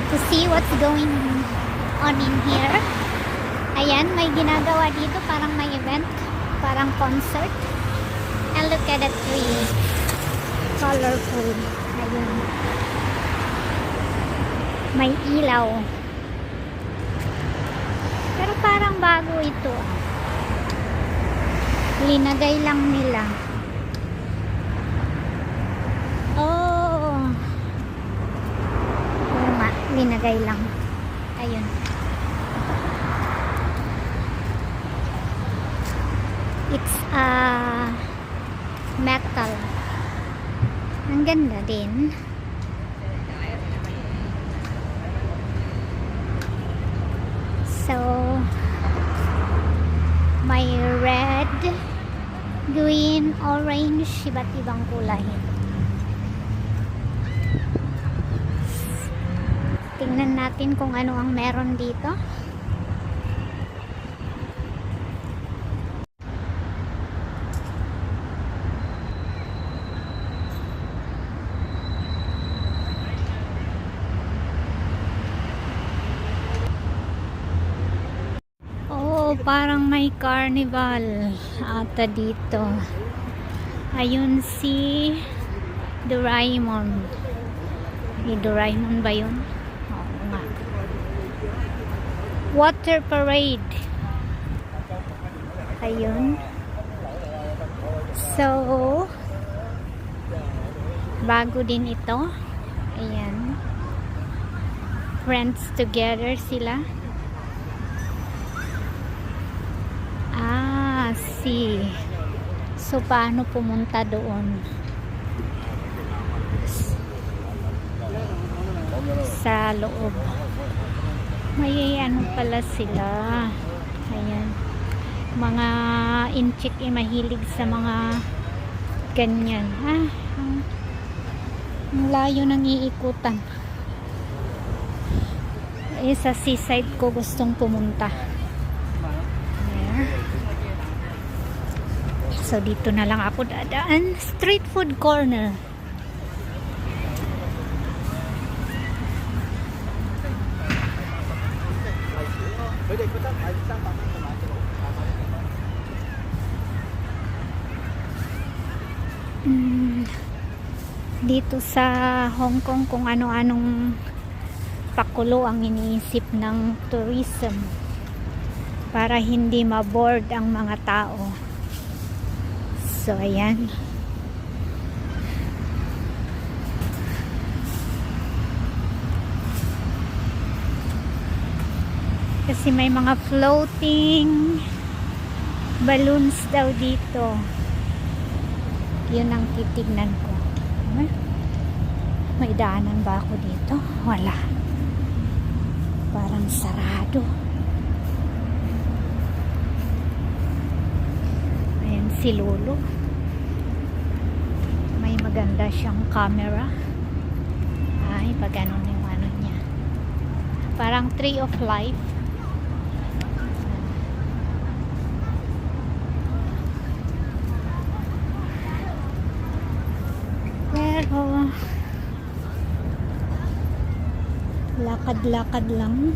to see what's going on in here. Ayan, may ginagawa dito, parang may event, parang concert. And look at the tree, colorful. Ayun, may ilaw, pero parang bago ito, linagay lang nila. Oh, oo nga, linagay lang. Ayun, it's metal. Ang ganda din. So, may red, green, orange, iba't ibang kulay. Tingnan natin kung ano ang meron dito. Parang may carnival ata dito. Ayun si Doraemon. Doraemon ba yun? Oo nga. Water parade. Ayun. So, bago din ito. Ayan. Friends together sila. So, paano pumunta doon? Sa loob. May ano pala sila. Ayan. Mga inchik mahilig sa mga ganyan. Ang layo ng iikutan. Sa seaside ko gustong pumunta. So, dito na lang ako dadaan. Street food corner. Dito sa Hong Kong, kung ano-anong pakulo ang iniisip ng tourism para hindi ma-bored ang mga tao. So, ayan. Kasi may mga floating balloons daw dito. Yun ang titignan ko. May daanan ba ako dito? Wala. Parang sarado. Ayan si Lolo. May maganda siyang camera. Ay, pag ganun yung ano niya. Parang Tree of Life. Pero lakad-lakad lang.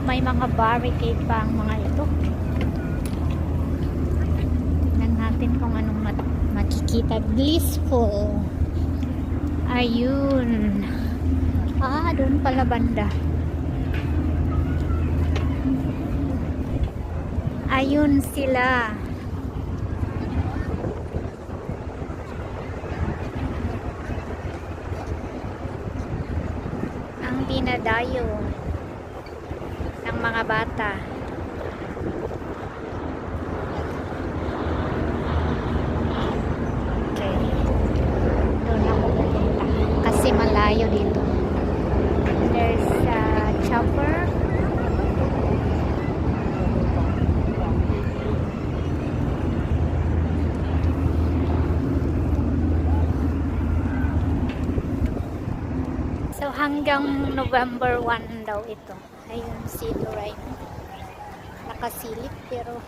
May mga barricade pa ang mga ito. Tignan natin kung anong makikita. Blissful. Ayun. Doon pala banda. Ayun sila. Ang dinadayo ng mga bata. Okay. Doon ako pupunta. Kasi malayo dito. There's a chopper. So, hanggang November 1 daw ito. Ayun, si Doraemon. Nakasilip pero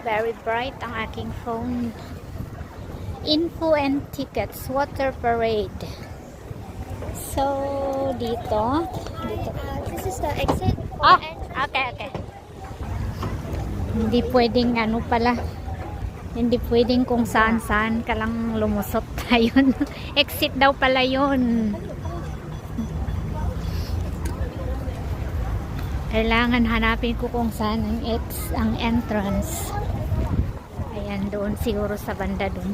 very bright ang aking phone. Info and tickets, water parade. So, dito. This is the exit. Ah, okay. Hindi pwedeng ano pala. Hindi pwedeng kung saan-saan ka lang lumusot tayo. Exit daw pala yun. Kailangan hanapin ko kung saan ang entrance. Ayan, doon siguro sa banda doon.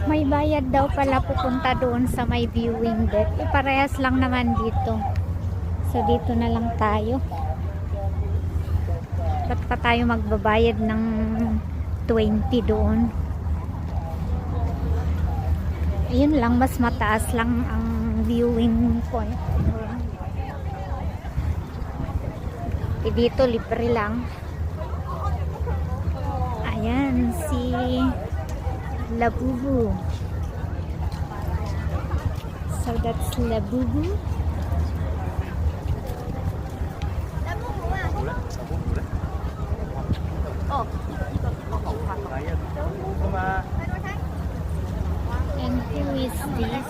May bayad daw pala pupunta doon sa may viewing deck. Parehas lang naman dito. So dito na lang tayo. Ba't pa tayo magbabayad ng 20 doon? Ayun lang, mas mataas lang ang viewing point. Dito libre lang. Ayan si Labubu. So that's Labubu. And who is this?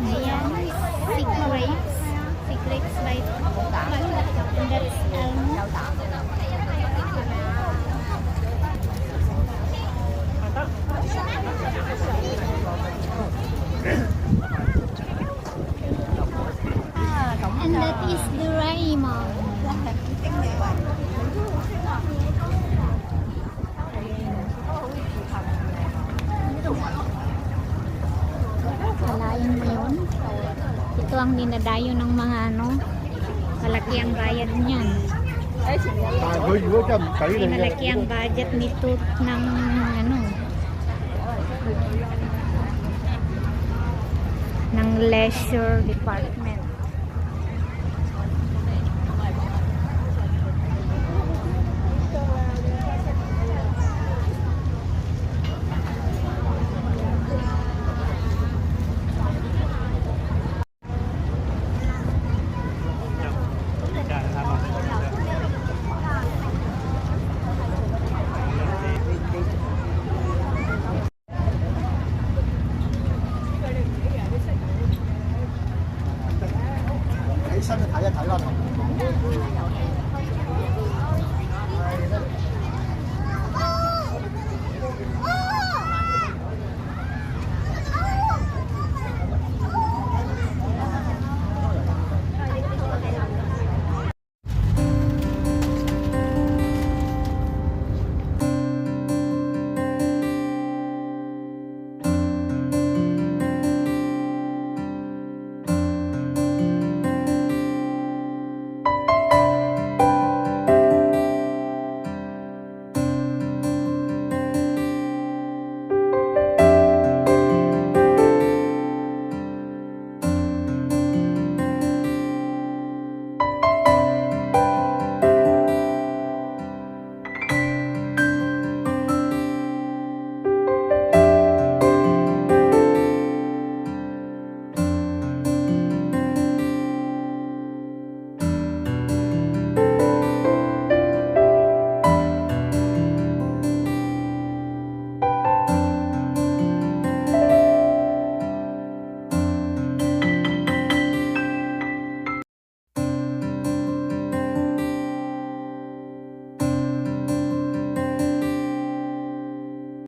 Ayan, si Grapes. Si Grapes by and that's Elmo. And that is Doraemon. Kalain mo yun? Ito ang dinadayo ng mga ano, malaki ang bayad niyan. Ay, malaki ang budget nito ng ano, ng leisure department. Hãy subscribe cho kênh Ghiền Mì Gõ để không bỏ lỡ